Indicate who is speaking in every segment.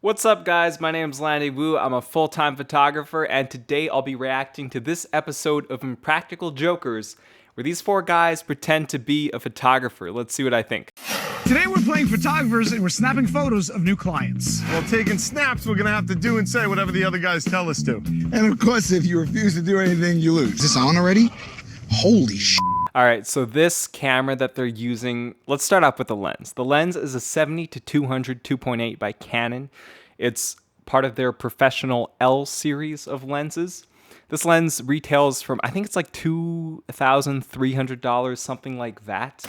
Speaker 1: What's up, guys? My name's Landy Wu. I'm a full-time photographer, and today I'll be reacting to this episode of Impractical Jokers, where these four guys pretend to be a photographer. Let's see what I think.
Speaker 2: Today we're playing photographers and we're snapping photos of new clients.
Speaker 3: Well, taking snaps, we're gonna have to do and say whatever the other guys tell us to.
Speaker 4: And of course, if you refuse to do anything, you lose. Is this on already? Holy sh**.
Speaker 1: All right, so this camera that they're using, let's start off with the lens. The lens is a 70-200 2.8 by Canon. It's part of their professional L series of lenses. This lens retails from, I think it's like $2,300, something like that,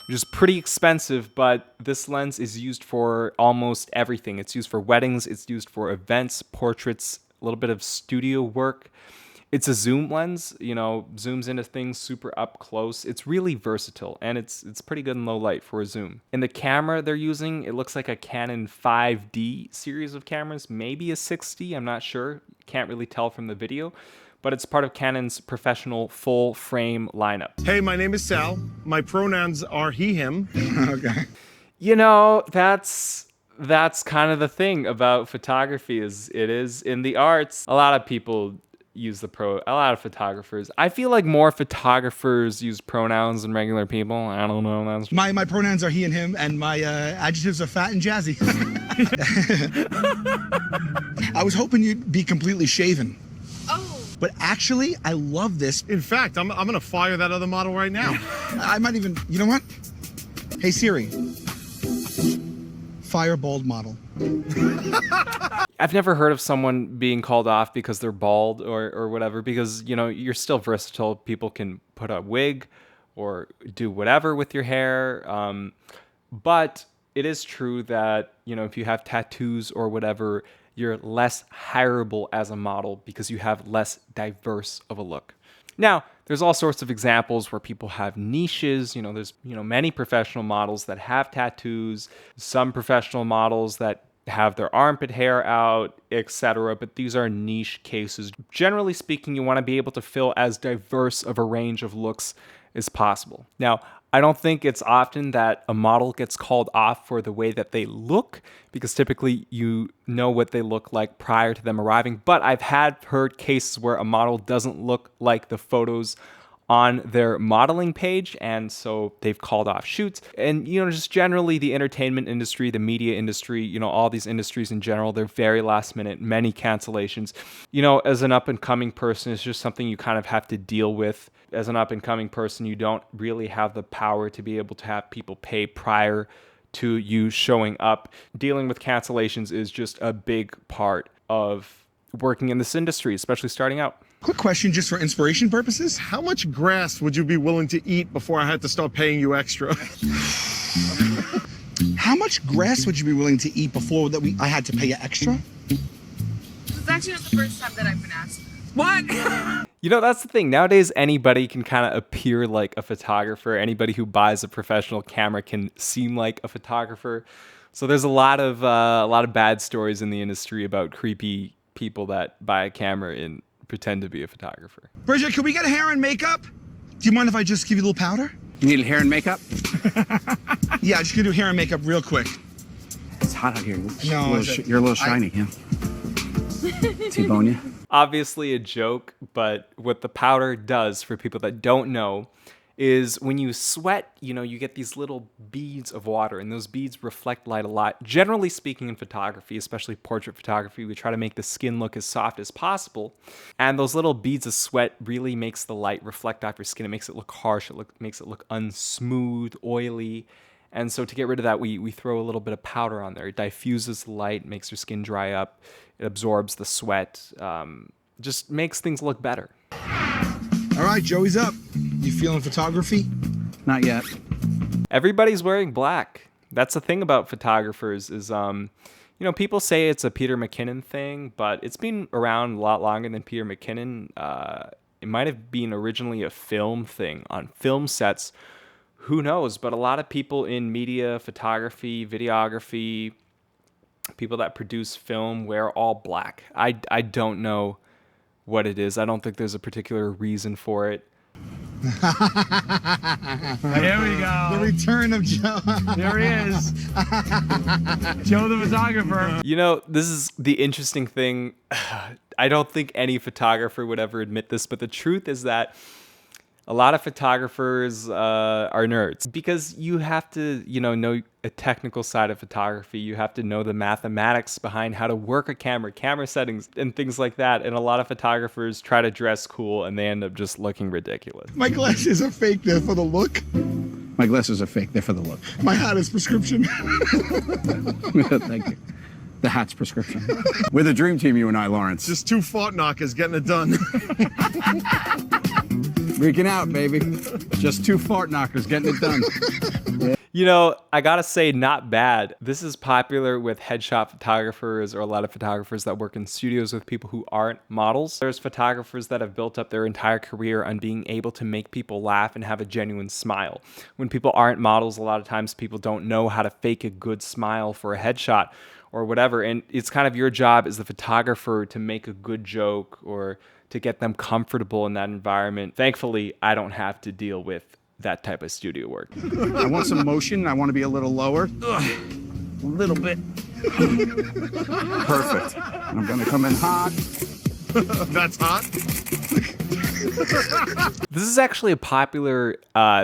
Speaker 1: which is pretty expensive, but this lens is used for almost everything. It's used for weddings, it's used for events, portraits, a little bit of studio work. It's a zoom lens, you know, zooms into things super up close. It's really versatile, and it's pretty good in low light for a zoom. In the camera they're using, it looks like a Canon 5D series of cameras, maybe a 6D, I'm not sure. Can't really tell from the video, but it's part of Canon's professional full frame lineup.
Speaker 3: Hey, my name is Sal. My pronouns are he, him.
Speaker 4: Okay.
Speaker 1: You know, that's kind of the thing about photography, is it is in the arts. A lot of people use a lot of photographers. I feel like more photographers use pronouns than regular people. I don't know. That's
Speaker 4: My pronouns are he and him, and my adjectives are fat and jazzy. I was hoping you'd be completely shaven.
Speaker 5: Oh.
Speaker 4: But actually, I love this.
Speaker 3: In fact, I'm gonna fire that other model right now.
Speaker 4: I might even, you know what? Hey Siri, fire bald model.
Speaker 1: I've never heard of someone being called off because they're bald or whatever, because, you know, you're still versatile. People can put a wig or do whatever with your hair. But it is true that, you know, if you have tattoos or whatever, you're less hireable as a model because you have less diverse of a look. Now, there's all sorts of examples where people have niches. You know, there's, you know, many professional models that have tattoos, some professional models that have their armpit hair out, etc. But these are niche cases. Generally speaking, you want to be able to fill as diverse of a range of looks as possible. Now, I don't think it's often that a model gets called off for the way that they look, because typically you know what they look like prior to them arriving. But I've heard cases where a model doesn't look like the photos on their modeling page, and so they've called off shoots. And, you know, just generally the entertainment industry, the media industry, you know, all these industries in general, they're very last minute, many cancellations. You know, as an up and coming person, it's just something you kind of have to deal with. As an up and coming person, you don't really have the power to be able to have people pay prior to you showing up. Dealing with cancellations is just a big part of working in this industry, especially starting out.
Speaker 4: Quick question, just for inspiration purposes.
Speaker 3: How much grass would you be willing to eat before I had to start paying you extra?
Speaker 4: How much grass would you be willing to eat before I had to pay you extra?
Speaker 5: It's actually not the first time that I've been asked. What?
Speaker 1: You know, that's the thing. Nowadays, anybody can kind of appear like a photographer. Anybody who buys a professional camera can seem like a photographer. So there's a lot of bad stories in the industry about creepy people that buy a camera and pretend to be a photographer.
Speaker 4: Bridget, can we get hair and makeup? Do you mind if I just give you a little powder?
Speaker 6: You need hair and makeup?
Speaker 4: Yeah, I'm just gonna do hair and makeup real quick.
Speaker 6: It's hot out here.
Speaker 4: No,
Speaker 6: You're a little shiny, yeah. T-bone you?
Speaker 1: Obviously a joke, but what the powder does, for people that don't know, is when you sweat, you know, you get these little beads of water, and those beads reflect light a lot. Generally speaking, in photography, especially portrait photography, we try to make the skin look as soft as possible. And those little beads of sweat really makes the light reflect off your skin. It makes it look harsh. Makes it look unsmooth, oily. And so to get rid of that, we throw a little bit of powder on there. It diffuses the light, makes your skin dry up. It absorbs the sweat. Just makes things look better.
Speaker 4: All right, Joey's up. You feeling photography?
Speaker 6: Not yet.
Speaker 1: Everybody's wearing black. That's the thing about photographers is, you know, people say it's a Peter McKinnon thing, but it's been around a lot longer than Peter McKinnon. It might have been originally a film thing on film sets. Who knows? But a lot of people in media, photography, videography, people that produce film wear all black. I don't know what it is. I don't think there's a particular reason for it.
Speaker 2: Here we go.
Speaker 4: The return of Joe.
Speaker 2: There he is. Joe the photographer.
Speaker 1: You know, this is the interesting thing. I don't think any photographer would ever admit this, but the truth is that a lot of photographers are nerds because you have to, know a technical side of photography. You have to know the mathematics behind how to work a camera settings, and things like that. And a lot of photographers try to dress cool, and they end up just looking ridiculous.
Speaker 4: My glasses are fake. They're for the look. My glasses are fake. They're for the look. My hat is prescription. Thank you. The hat's prescription. We're the dream team, you and I, Lawrence.
Speaker 3: Just two fart knockers getting it done.
Speaker 4: Freaking out, baby. Just two fart knockers getting it done.
Speaker 1: I gotta say, not bad. This is popular with headshot photographers or a lot of photographers that work in studios with people who aren't models. There's photographers that have built up their entire career on being able to make people laugh and have a genuine smile. When people aren't models, a lot of times people don't know how to fake a good smile for a headshot or whatever. And it's kind of your job as the photographer to make a good joke or to get them comfortable in that environment. Thankfully, I don't have to deal with that type of studio work.
Speaker 4: I want some motion. I want to be a little lower. A little bit. Perfect. I'm going to come in hot.
Speaker 3: That's hot.
Speaker 1: This is actually a popular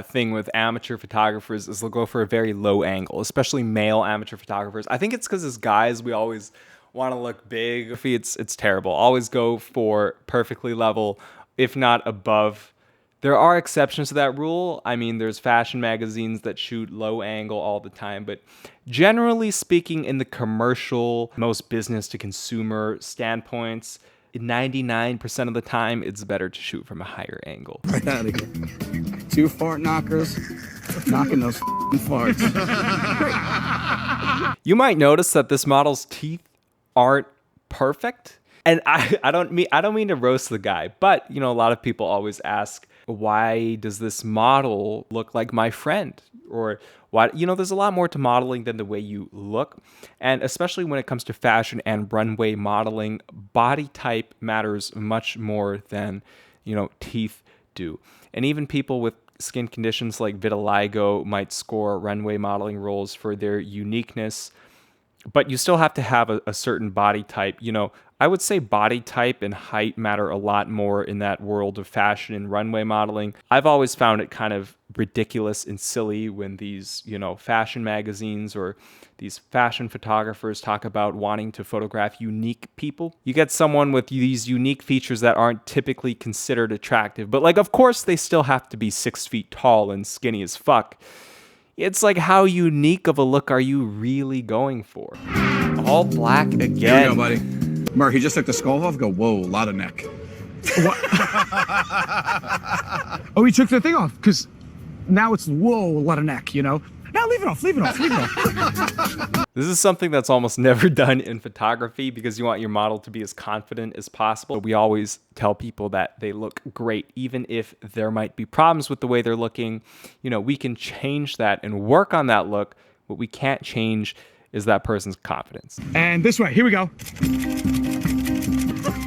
Speaker 1: thing with amateur photographers, is they'll go for a very low angle, especially male amateur photographers. I think it's because as guys, we always want to look big. It's terrible. Always go for perfectly level, if not above. There are exceptions to that rule. I mean, there's fashion magazines that shoot low angle all the time, but generally speaking, in the commercial, most business to consumer standpoints, 99% of the time, it's better to shoot from a higher angle.
Speaker 4: Right out of here. Two fart knockers, knocking those farts.
Speaker 1: You might notice that this model's teeth aren't perfect. And I don't mean to roast the guy, but a lot of people always ask, why does this model look like my friend? Or why, there's a lot more to modeling than the way you look. And especially when it comes to fashion and runway modeling, body type matters much more than, teeth do. And even people with skin conditions like vitiligo might score runway modeling roles for their uniqueness, but you still have to have a certain body type. I would say body type and height matter a lot more in that world of fashion and runway modeling. I've always found it kind of ridiculous and silly when these, fashion magazines or these fashion photographers talk about wanting to photograph unique people. You get someone with these unique features that aren't typically considered attractive, but of course they still have to be 6 feet tall and skinny as fuck. It's like, how unique of a look are you really going for? All black again.
Speaker 4: Here we go, buddy. Murray, he just took the skull off. Go, whoa, a lot of neck.
Speaker 2: What? Oh, he took the thing off because now it's, whoa, a lot of neck, Now leave it off.
Speaker 1: This is something that's almost never done in photography because you want your model to be as confident as possible. We always tell people that they look great, even if there might be problems with the way they're looking. We can change that and work on that look. What we can't change is that person's confidence.
Speaker 2: And this way, here we go.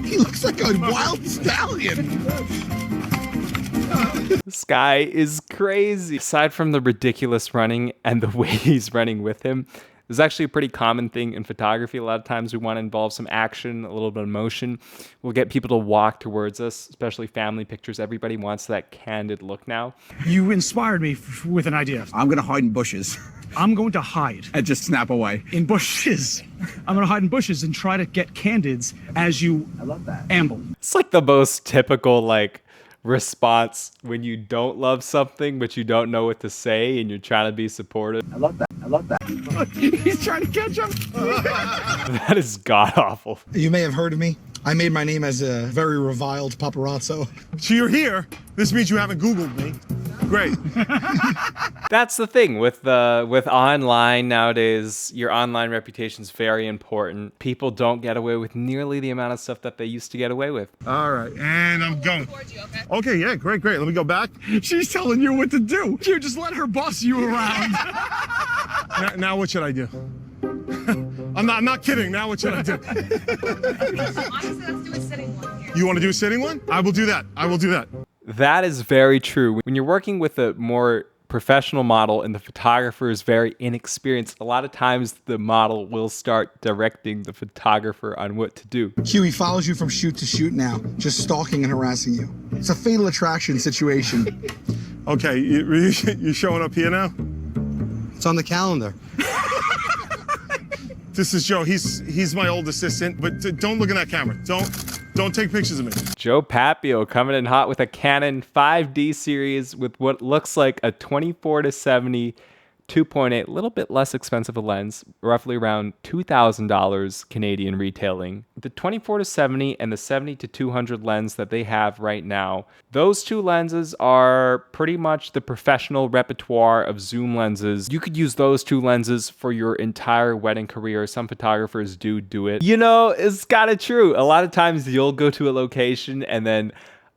Speaker 4: He looks like a wild stallion.
Speaker 1: This guy is crazy. Aside from the ridiculous running and the way he's running with him, this is actually a pretty common thing in photography. A lot of times we want to involve some action, a little bit of motion. We'll get people to walk towards us, especially family pictures. Everybody wants that candid look now.
Speaker 2: You inspired me with an idea.
Speaker 4: I'm going to hide in bushes.
Speaker 2: I'm going to hide.
Speaker 4: And just snap away.
Speaker 2: In bushes. I'm going to hide in bushes and try to get candids as you amble.
Speaker 1: It's like the most typical, response when you don't love something, but you don't know what to say and you're trying to be supportive.
Speaker 6: I love that.
Speaker 2: He's trying to catch him.
Speaker 1: That is god-awful.
Speaker 7: You may have heard of me. I made my name as a very reviled paparazzo.
Speaker 3: So you're here. This means you haven't Googled me. Great.
Speaker 1: That's the thing with online nowadays. Your online reputation is very important. People don't get away with nearly the amount of stuff that they used to get away with.
Speaker 3: All right, and I'm going. Okay, yeah, great. Let me go back.
Speaker 2: She's telling you what to do. You just let her boss you around.
Speaker 3: Now what should I do? I'm not kidding. Now what should I do?
Speaker 5: Honestly, let's do a sitting one here.
Speaker 3: You want to do a sitting one? I will do that.
Speaker 1: That is very true. When you're working with a more professional model and the photographer is very inexperienced, a lot of times the model will start directing the photographer on what to do.
Speaker 7: Huey follows you from shoot to shoot now, just stalking and harassing you. It's a fatal attraction situation.
Speaker 3: Okay, you showing up here now?
Speaker 7: It's on the calendar.
Speaker 3: This is Joe. He's my old assistant, but don't look in that camera. Don't take pictures of me.
Speaker 1: Joe Papio coming in hot with a Canon 5D series with what looks like a 24-70 2.8, a little bit less expensive a lens, roughly around $2,000 Canadian retailing. The 24-70 and the 70-200 lens that they have right now, those two lenses are pretty much the professional repertoire of zoom lenses. You could use those two lenses for your entire wedding career. Some photographers do it. You know, it's kind of true. A lot of times you'll go to a location and then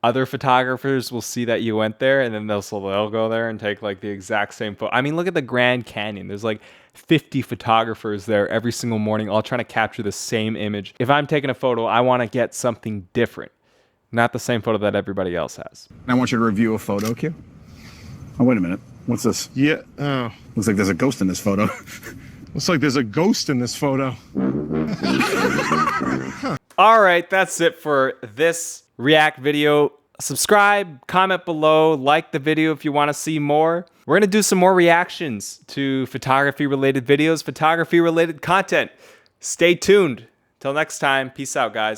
Speaker 1: other photographers will see that you went there and then they'll go there and take like the exact same photo. I mean, look at the Grand Canyon. There's like 50 photographers there every single morning, all trying to capture the same image. If I'm taking a photo, I want to get something different, not the same photo that everybody else has.
Speaker 4: I want you to review a photo, Q. Oh, wait a minute. What's this?
Speaker 3: Yeah. Oh.
Speaker 4: Looks like there's a ghost in this photo.
Speaker 3: Looks like there's a ghost in this photo.
Speaker 1: All right, that's it for this React video. Subscribe, comment below, like the video if you want to see more. We're going to do some more reactions to photography related videos, photography related content. Stay tuned. Till next time, peace out, guys.